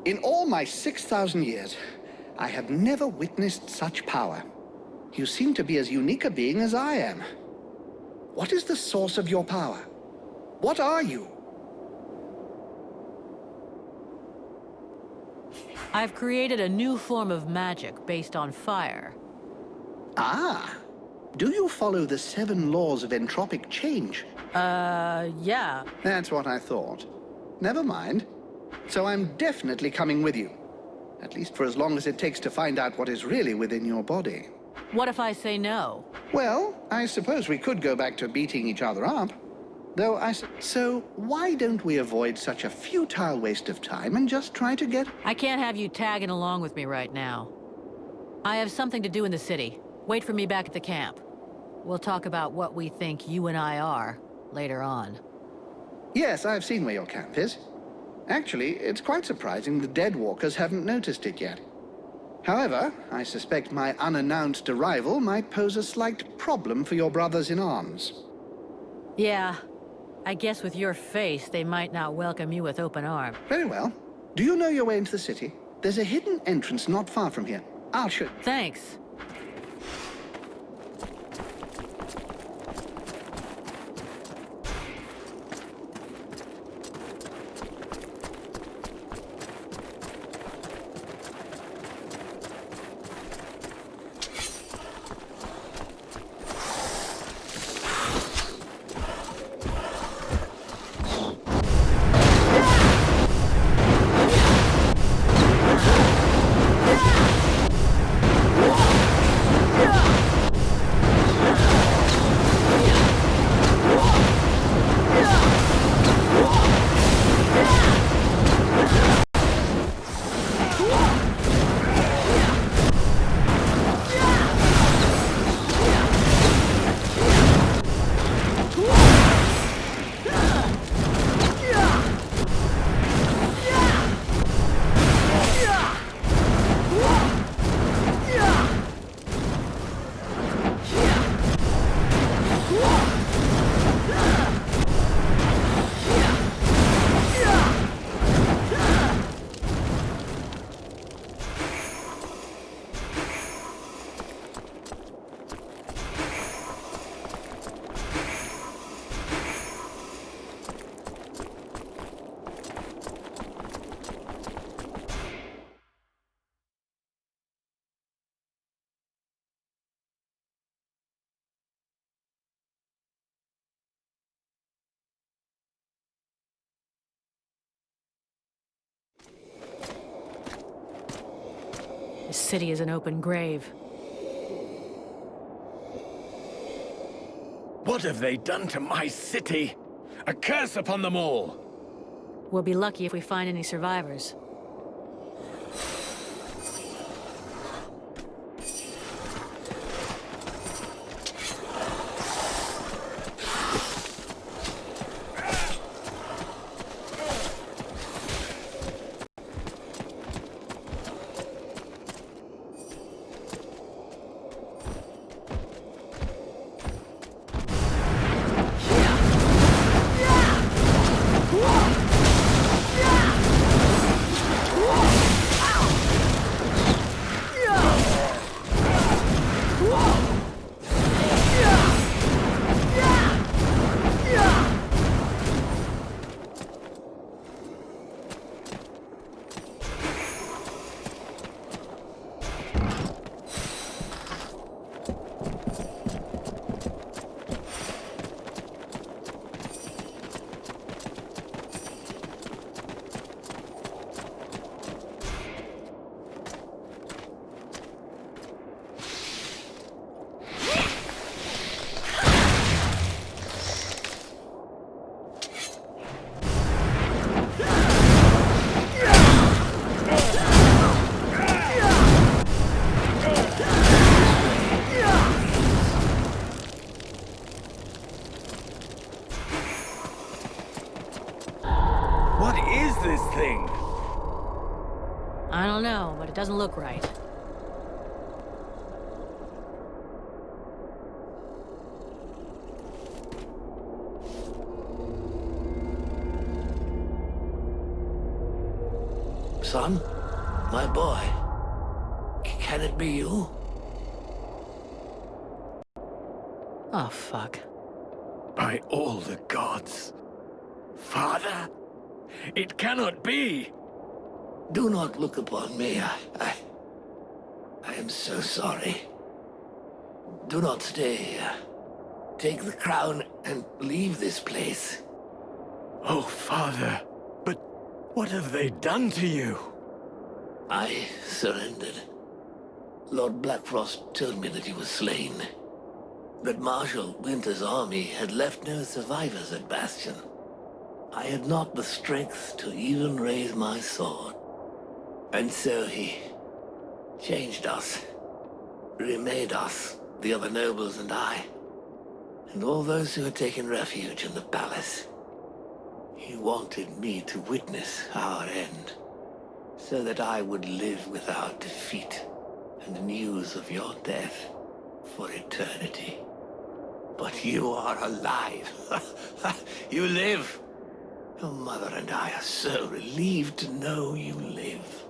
In all my 6,000 years, I have never witnessed such power. You seem to be as unique a being as I am. What is the source of your power? What are you? I've created a new form of magic based on fire. Ah, do you follow the 7 laws of entropic change? Yeah. That's what I thought. Never mind. So I'm definitely coming with you. At least for as long as it takes to find out what is really within your body. What if I say no? Well, I suppose we could go back to beating each other up. So why don't we avoid such a futile waste of time and just try to get... I can't have you tagging along with me right now. I have something to do in the city. Wait for me back at the camp. We'll talk about what we think you and I are later on. Yes, I've seen where your camp is. Actually, it's quite surprising the Deadwalkers haven't noticed it yet. However, I suspect my unannounced arrival might pose a slight problem for your brothers in arms. Yeah. I guess with your face, they might not welcome you with open arms. Very well. Do you know your way into the city? There's a hidden entrance not far from here. I'll show you. Thanks. This city is an open grave. What have they done to my city? A curse upon them all! We'll be lucky if we find any survivors. This thing? I don't know, but it doesn't look right. Son? My boy? Can it be you? Oh, fuck. By all the gods. Father? It cannot be! Do not look upon me. I am so sorry. Do not stay here. Take the crown and leave this place. Oh, Father. But what have they done to you? I surrendered. Lord Blackfrost told me that he was slain. That Marshal Winter's army had left no survivors at Bastion. I had not the strength to even raise my sword. And so he changed us, remade us, the other nobles and I, and all those who had taken refuge in the palace. He wanted me to witness our end, so that I would live without defeat and news of your death for eternity. But you are alive. You live. Your mother and I are so relieved to know you live.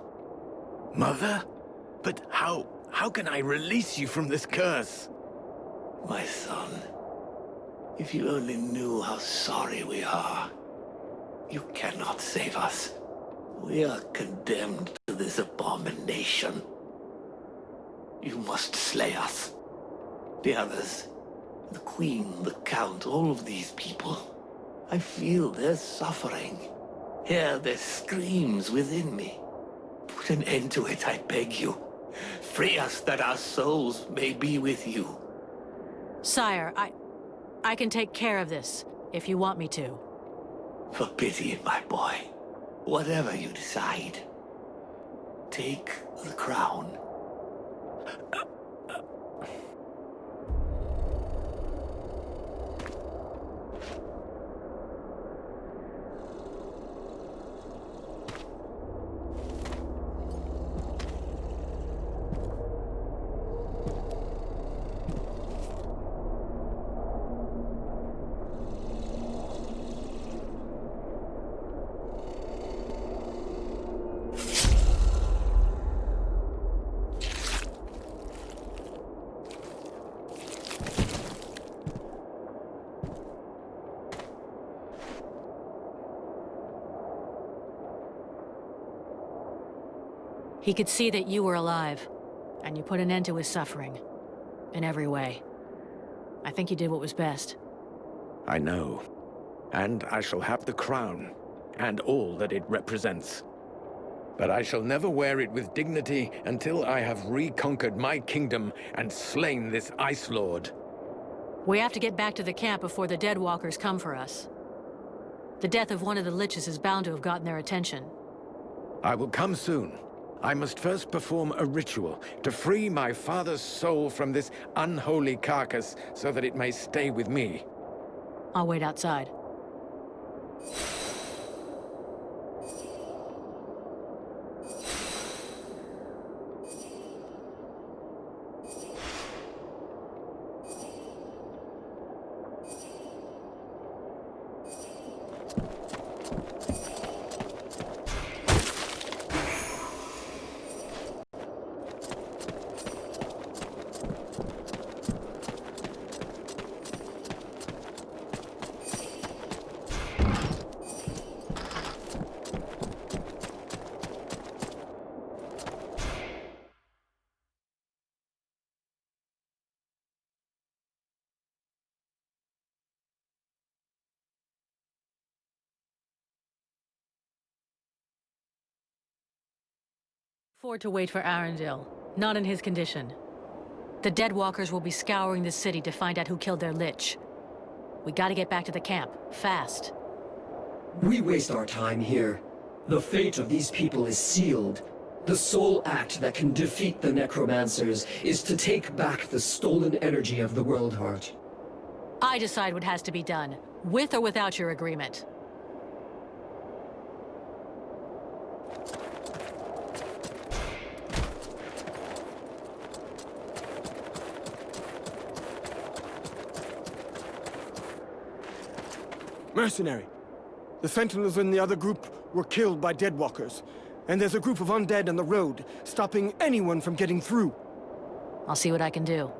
Mother? But how can I release you from this curse? My son, if you only knew how sorry we are. You cannot save us. We are condemned to this abomination. You must slay us. The others, the Queen, the Count, all of these people. I feel their suffering. Hear their screams within me. Put an end to it, I beg you. Free us that our souls may be with you. Sire, I can take care of this, if you want me to. For pity, my boy. Whatever you decide, take the crown. He could see that you were alive, and you put an end to his suffering. In every way. I think you did what was best. I know. And I shall have the crown, and all that it represents. But I shall never wear it with dignity until I have reconquered my kingdom and slain this Ice Lord. We have to get back to the camp before the Deadwalkers come for us. The death of one of the Liches is bound to have gotten their attention. I will come soon. I must first perform a ritual to free my father's soul from this unholy carcass so that it may stay with me. I'll wait outside. Ford to wait for Arundel, not in his condition. The Deadwalkers will be scouring the city to find out who killed their Lich. We gotta get back to the camp, fast. We waste our time here. The fate of these people is sealed. The sole act that can defeat the Necromancers is to take back the stolen energy of the World Heart. I decide what has to be done, with or without your agreement. Mercenary. The Sentinels in the other group were killed by Deadwalkers. And there's a group of undead on the road, stopping anyone from getting through. I'll see what I can do.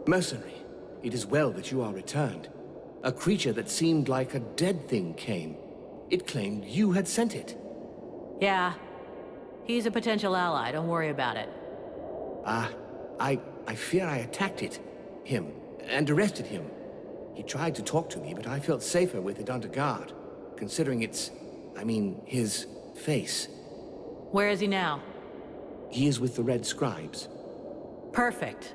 Mercenary, it is well that you are returned. A creature that seemed like a dead thing came. It claimed you had sent it. Yeah. He's a potential ally, don't worry about it. I fear I attacked him, and arrested him. He tried to talk to me, but I felt safer with it under guard, considering his face. Where is he now? He is with the Red Scribes. Perfect.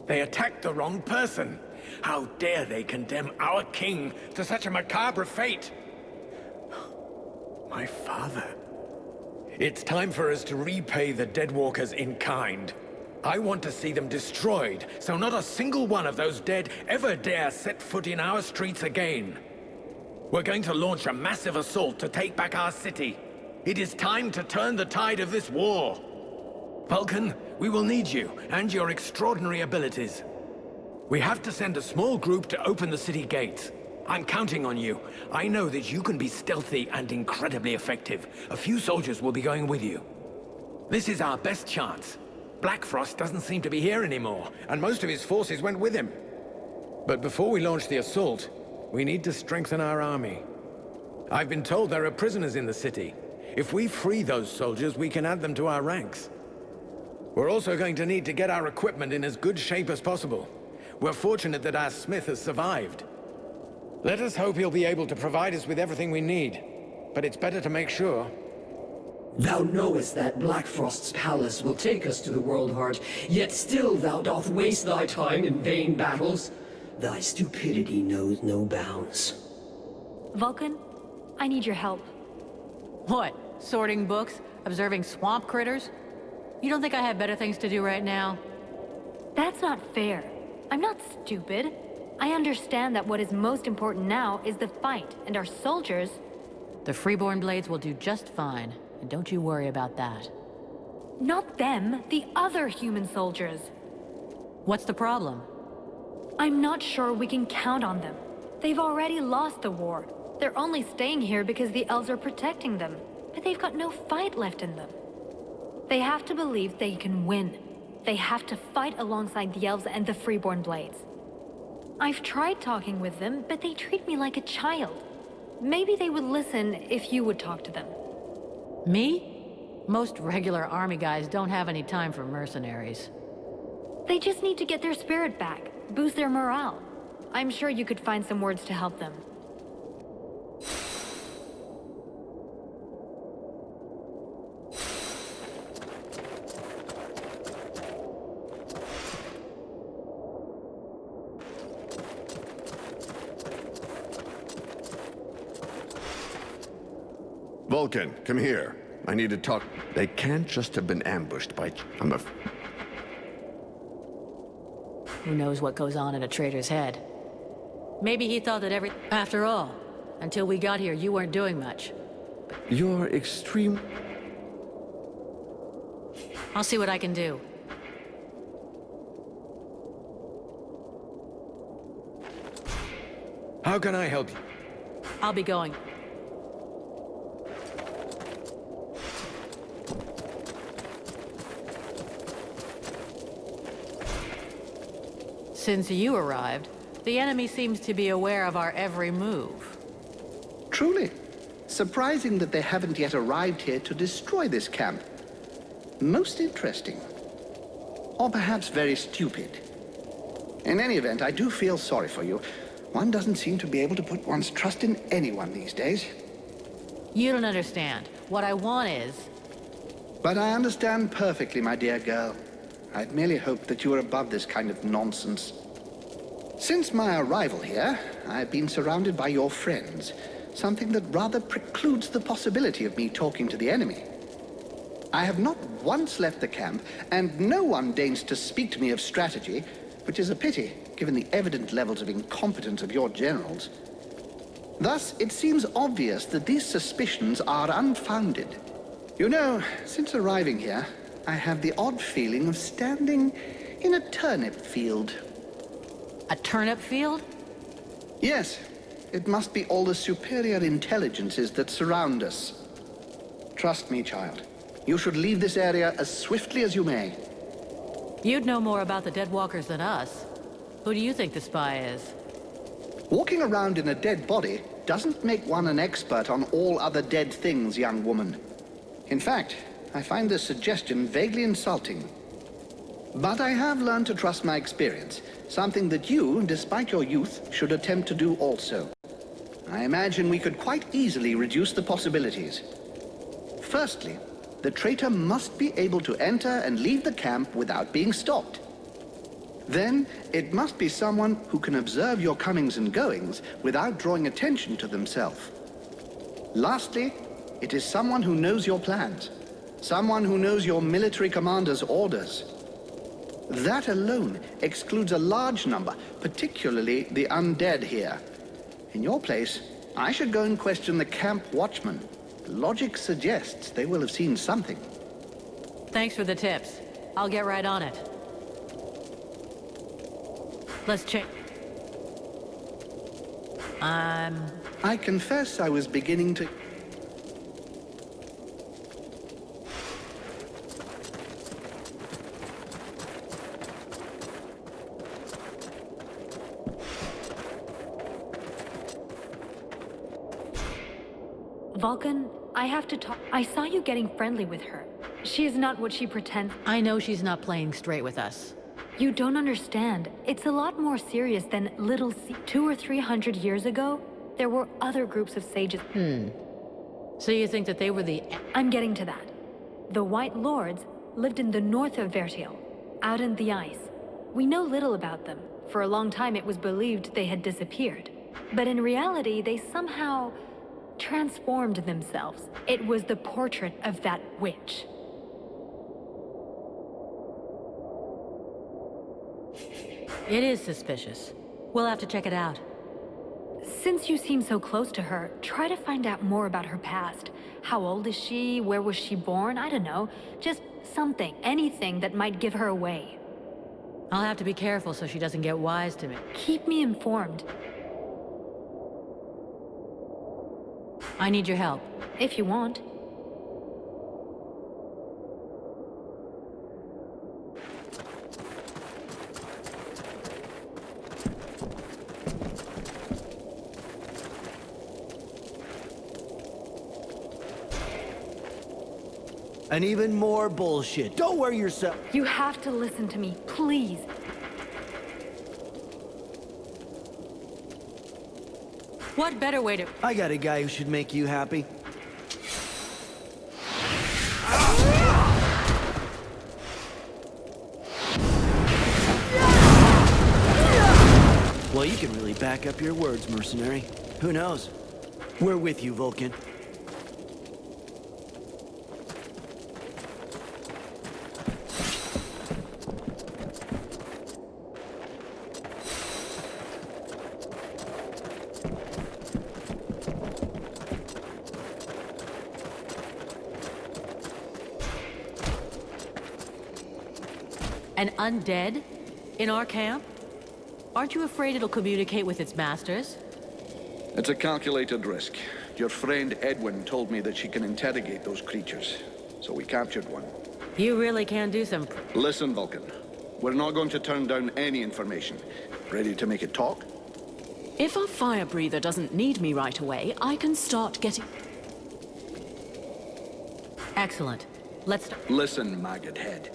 They attacked the wrong person. How dare they condemn our king to such a macabre fate? My father. It's time for us to repay the Deadwalkers in kind. I want to see them destroyed, so not a single one of those dead ever dare set foot in our streets again. We're going to launch a massive assault to take back our city. It is time to turn the tide of this war. Vulcan, we will need you, and your extraordinary abilities. We have to send a small group to open the city gates. I'm counting on you. I know that you can be stealthy and incredibly effective. A few soldiers will be going with you. This is our best chance. Black Frost doesn't seem to be here anymore, and most of his forces went with him. But before we launch the assault, we need to strengthen our army. I've been told there are prisoners in the city. If we free those soldiers, we can add them to our ranks. We're also going to need to get our equipment in as good shape as possible. We're fortunate that our smith has survived. Let us hope he'll be able to provide us with everything we need. But it's better to make sure. Thou knowest that Black Frost's palace will take us to the World Heart, yet still thou doth waste thy time in vain battles. Thy stupidity knows no bounds. Vulcan, I need your help. What? Sorting books? Observing swamp critters? You don't think I have better things to do right now? That's not fair. I'm not stupid. I understand that what is most important now is the fight, and our soldiers... The Freeborn Blades will do just fine, and don't you worry about that. Not them, the other human soldiers. What's the problem? I'm not sure we can count on them. They've already lost the war. They're only staying here because the elves are protecting them. But they've got no fight left in them. They have to believe they can win. They have to fight alongside the elves and the Freeborn Blades. I've tried talking with them, but they treat me like a child. Maybe they would listen if you would talk to them. Me? Most regular army guys don't have any time for mercenaries. They just need to get their spirit back, boost their morale. I'm sure you could find some words to help them. Vulcan, come here. I need to talk. They can't just have been ambushed by... Who knows what goes on in a traitor's head? Maybe he thought that After all, until we got here, you weren't doing much. You're extreme... I'll see what I can do. How can I help you? I'll be going. Since you arrived, the enemy seems to be aware of our every move. Truly. Surprising that they haven't yet arrived here to destroy this camp. Most interesting. Or perhaps very stupid. In any event, I do feel sorry for you. One doesn't seem to be able to put one's trust in anyone these days. You don't understand. What I want is... But I understand perfectly, my dear girl. I'd merely hoped that you were above this kind of nonsense. Since my arrival here, I've been surrounded by your friends, something that rather precludes the possibility of me talking to the enemy. I have not once left the camp, and no one deigns to speak to me of strategy, which is a pity, given the evident levels of incompetence of your generals. Thus, it seems obvious that these suspicions are unfounded. You know, since arriving here, I have the odd feeling of standing in a turnip field. A turnip field? Yes, it must be all the superior intelligences that surround us. Trust me, child. You should leave this area as swiftly as you may. You'd know more about the Deadwalkers than us. Who do you think the spy is? Walking around in a dead body doesn't make one an expert on all other dead things, young woman. In fact, I find this suggestion vaguely insulting. But I have learned to trust my experience, something that you, despite your youth, should attempt to do also. I imagine we could quite easily reduce the possibilities. Firstly, the traitor must be able to enter and leave the camp without being stopped. Then, it must be someone who can observe your comings and goings without drawing attention to themselves. Lastly, it is someone who knows your plans. Someone who knows your military commander's orders. That alone excludes a large number, particularly the undead here. In your place, I should go and question the camp watchman. Logic suggests they will have seen something. Thanks for the tips. I'll get right on it. Let's check. I confess I was beginning to... Vulcan, I have to talk. I saw you getting friendly with her. She is not what she pretends. I know she's not playing straight with us. You don't understand. It's a lot more serious than Little C. 200 or 300 years ago, there were other groups of sages. So you think that they were the... I'm getting to that. The White Lords lived in the north of Vertiel, out in the ice. We know little about them. For a long time it was believed they had disappeared. But in reality, they somehow transformed themselves. It was the portrait of that witch. It is suspicious. We'll have to check it out. Since you seem so close to her, try to find out more about her past. How old is she? Where was she born? I don't know. Just something, anything that might give her away. I'll have to be careful so she doesn't get wise to me. Keep me informed. I need your help. If you want. And even more bullshit. Don't worry yourself. You have to listen to me, please. What better way to... I got a guy who should make you happy. Well, you can really back up your words, mercenary. Who knows? We're with you, Vulcan. An undead? In our camp? Aren't you afraid it'll communicate with its masters? It's a calculated risk. Your friend Edwin told me that she can interrogate those creatures, so we captured one. You really can do some... Listen, Vulcan. We're not going to turn down any information. Ready to make it talk? If our fire breather doesn't need me right away, I can start getting... Excellent. Let's... Listen, maggot head.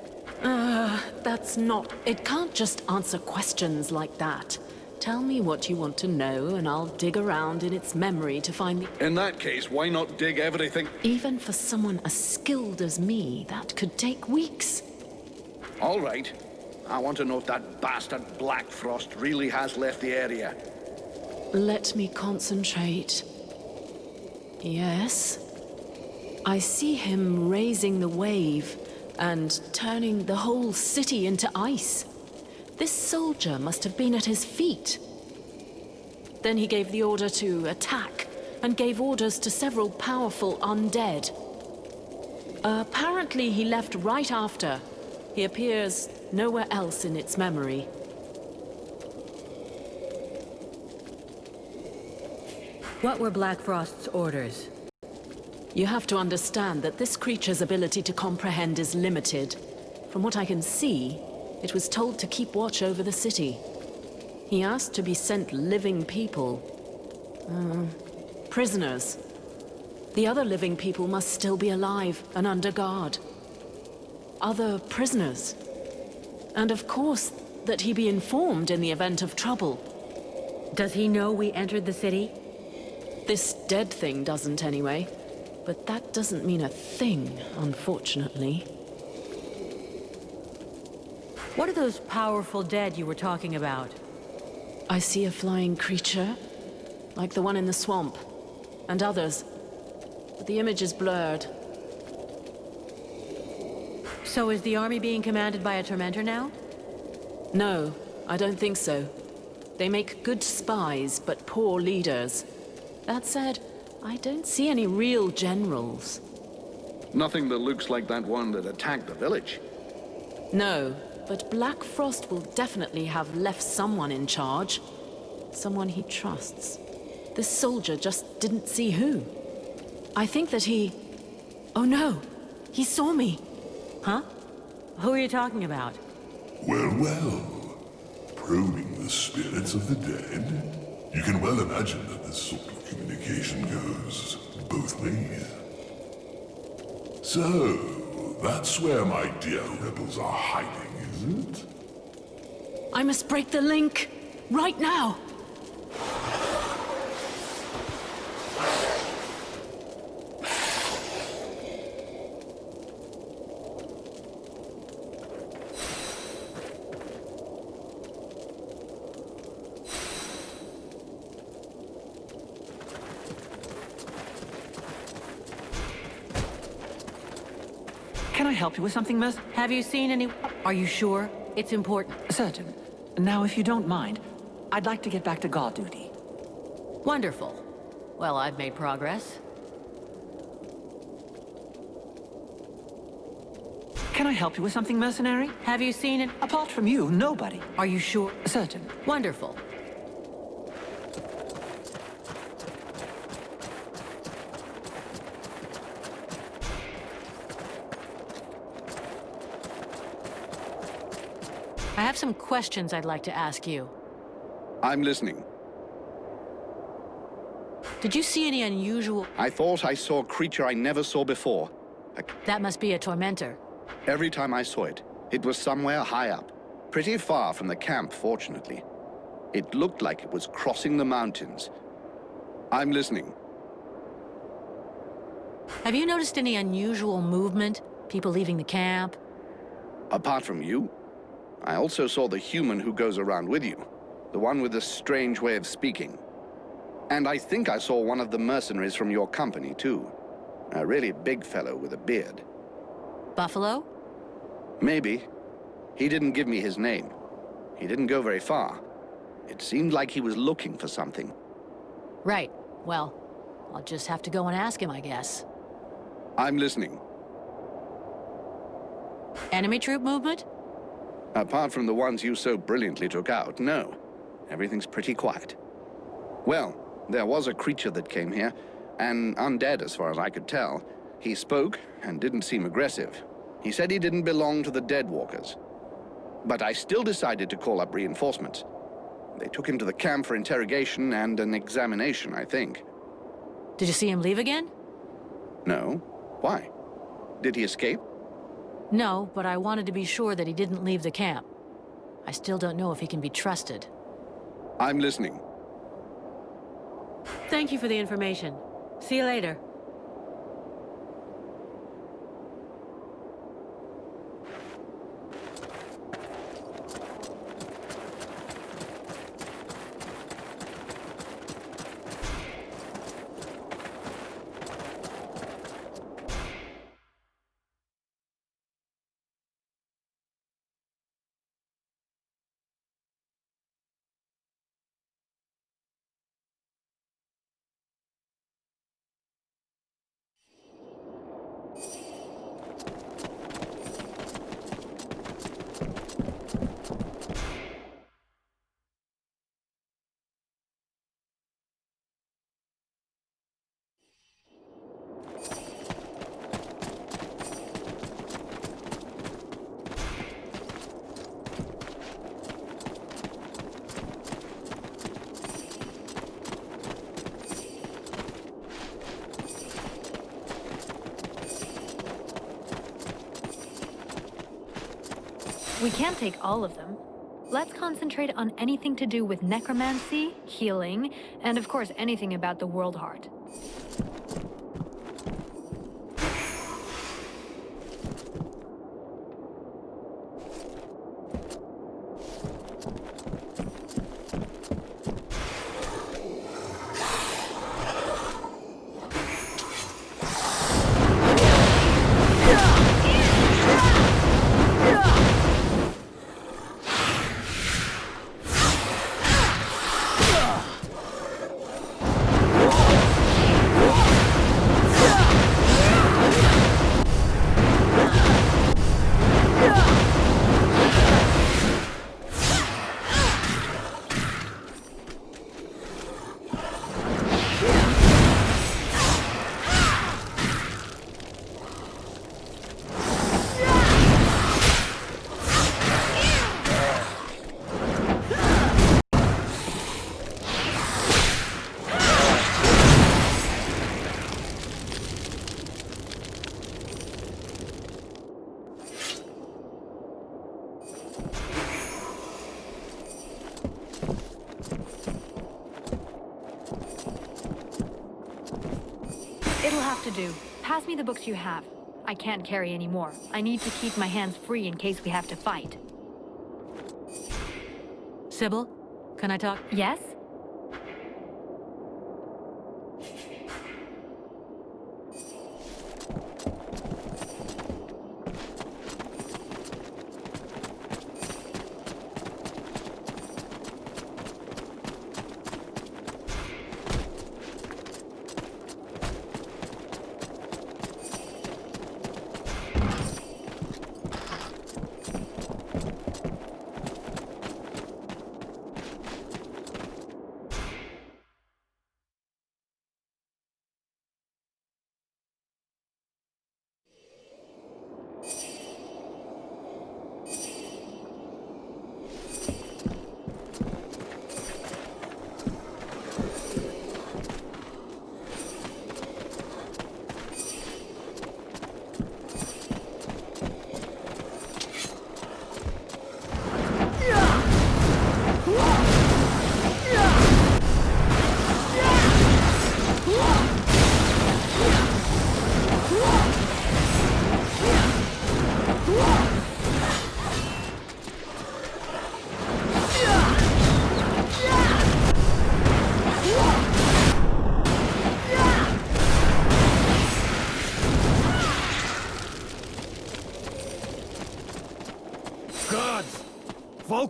That's not... It can't just answer questions like that. Tell me what you want to know, and I'll dig around in its memory to find the... In that case, why not dig everything? Even for someone as skilled as me, that could take weeks. All right. I want to know if that bastard Black Frost really has left the area. Let me concentrate. Yes. I see him raising the wave and turning the whole city into ice. This soldier must have been at his feet. Then he gave the order to attack, and gave orders to several powerful undead. Apparently he left right after. He appears nowhere else in its memory. What were Black Frost's orders? You have to understand that this creature's ability to comprehend is limited. From what I can see, it was told to keep watch over the city. He asked to be sent living people. Prisoners. The other living people must still be alive and under guard. Other prisoners. And of course, that he be informed in the event of trouble. Does he know we entered the city? This dead thing doesn't anyway. But that doesn't mean a thing, unfortunately. What are those powerful dead you were talking about? I see a flying creature, like the one in the swamp, and others. But the image is blurred. So is the army being commanded by a Tormentor now? No, I don't think so. They make good spies, but poor leaders. That said, I don't see any real generals. Nothing that looks like that one that attacked the village. No, but Black Frost will definitely have left someone in charge. Someone he trusts. This soldier just didn't see who. I think that he... Oh no! He saw me! Huh? Who are you talking about? Well, well. Probing the spirits of the dead? You can well imagine that this sort of communication goes both ways. So, that's where my dear rebels are hiding, is it? I must break the link! Right now! Can I help you with something, miss? Have you seen any... Are you sure? It's important. Certain. Now, if you don't mind, I'd like to get back to guard duty. Wonderful. Well, I've made progress. Can I help you with something, mercenary? Have you seen it? Apart from you, nobody. Are you sure? Certain. Wonderful. I have some questions I'd like to ask you. I'm listening. Did you see any unusual... I thought I saw a creature I never saw before. That must be a tormentor. Every time I saw it, it was somewhere high up. Pretty far from the camp, fortunately. It looked like it was crossing the mountains. I'm listening. Have you noticed any unusual movement? People leaving the camp? Apart from you, I also saw the human who goes around with you. The one with the strange way of speaking. And I think I saw one of the mercenaries from your company, too. A really big fellow with a beard. Buffalo? Maybe. He didn't give me his name. He didn't go very far. It seemed like he was looking for something. Right. Well, I'll just have to go and ask him, I guess. I'm listening. Enemy troop movement? Apart from the ones you so brilliantly took out, no. Everything's pretty quiet. Well, there was a creature that came here, and undead as far as I could tell. He spoke and didn't seem aggressive. He said he didn't belong to the Deadwalkers. But I still decided to call up reinforcements. They took him to the camp for interrogation and an examination, I think. Did you see him leave again? No. Why? Did he escape? No, but I wanted to be sure that he didn't leave the camp. I still don't know if he can be trusted. I'm listening. Thank you for the information. See you later. We can't take all of them. Let's concentrate on anything to do with necromancy, healing, and of course anything about the World Heart. It'll have to do. Pass me the books you have. I can't carry any more. I need to keep my hands free in case we have to fight. Sybil, can I talk? Yes?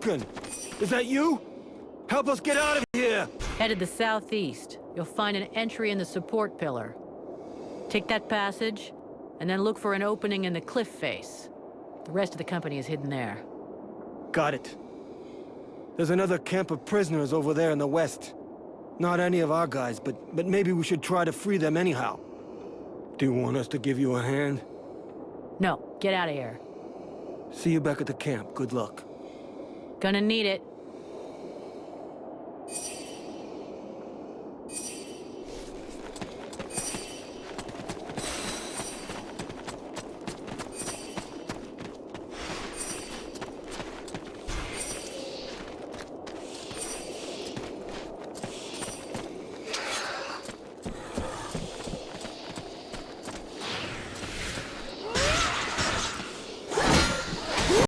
Vulcan! Is that you? Help us get out of here! Headed the southeast. You'll find an entry in the support pillar. Take that passage, and then look for an opening in the cliff face. The rest of the company is hidden there. Got it. There's another camp of prisoners over there in the west. Not any of our guys, but maybe we should try to free them anyhow. Do you want us to give you a hand? No, get out of here. See you back at the camp. Good luck. Gonna need it.